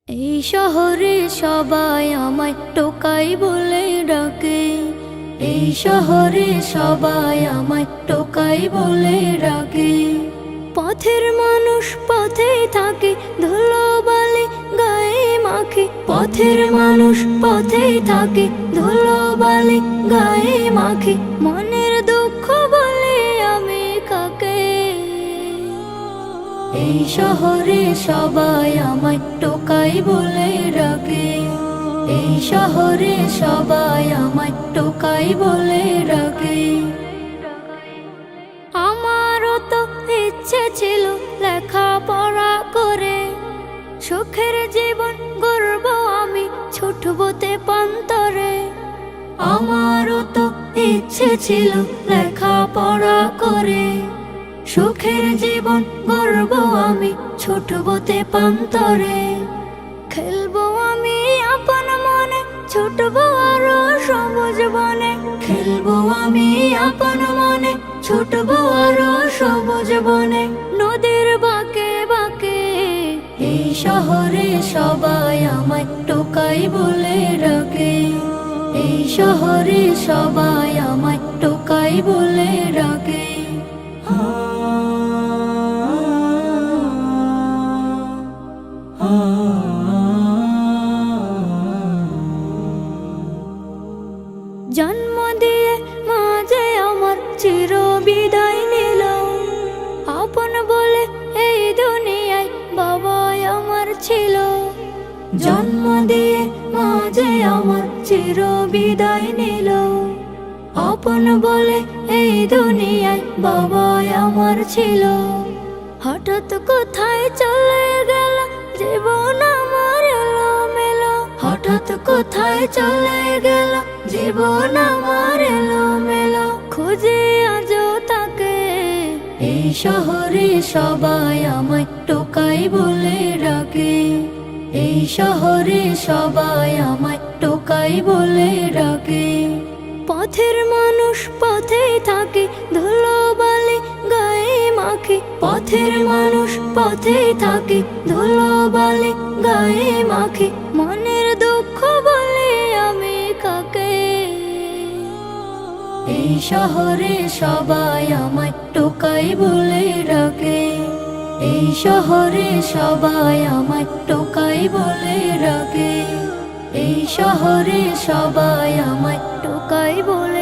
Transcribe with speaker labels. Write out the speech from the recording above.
Speaker 1: এই শহরে সবাই আমায় টোকাই বলে ডাকে। এই শহরে সবাই আমায় টোকাই বলে ডাকে। পথের মানুষ পথেই থাকে, ধুলোবালি গায়ে মাখে। পথের মানুষ পথেই থাকে, ধুলোবালি গায়ে মাখে। মনের দুঃখ বলে আমি কাকে? এই শহরে সবাই আমায় টোকাই বলে ডাকে। এই শহরে সবাই আমায় টোকাই বলে ডাকে। আমারও তো ইচ্ছে ছিল লেখাপড়া করে সুখের জীবন গড়ব আমি, ছুটবো তেপান্তরে। আমারও তো ইচ্ছে ছিল লেখাপড়া করে সুখের জীবন গড়ব আমি, ছুটবো তেপান্তরে। খেলবো আমি আপন মনে, ছুটবো আরো সবুজ বনে। খেলবো আমি আপন মনে, ছুটবো আরো সবুজ বনে। নদীর বাঁকে বাঁকে এই শহরে সবাই আমায় টোকাই বলে ডাকে। এই শহরে সবাই আমায় টোকাই বলে ডাকে। জন্ম দিয়ে মা যে আমার চির বিদায় নিল, আপন বলে এই দুনিয়ায় বাবা আমার ছিল। জন্ম দিয়ে মা যে আমার চির বিদায় নিল, আপন বলে এই দুনিয়ায় বাবা আমার ছিল। হঠাৎ কোথায় চলে গেল জীবন আমার এলোমেলো। হঠাৎ কোথায় চলে গেল জীবন আমার এলোমেলো। খুঁজে আজও তাকে এই শহরে সবাই আমায় টোকাই বলে ডাকে। এই শহরে সবাই আমায় টোকাই বলে ডাকে। পথের মানুষ পথেই থাকে, ধুলোবালি গায়ে মাখে। পথের মানুষ পথেই থাকে, ধুলোবালি গায়ে মাখে। মনের দুঃখ বলে আমি কাকে? এই শহরে সবাই আমায় টোকাই বলে ডাকে। এই শহরে সবাই আমায় টোকাই বলে ডাকে। এই শহরে সবাই আমায় টোকাই বলে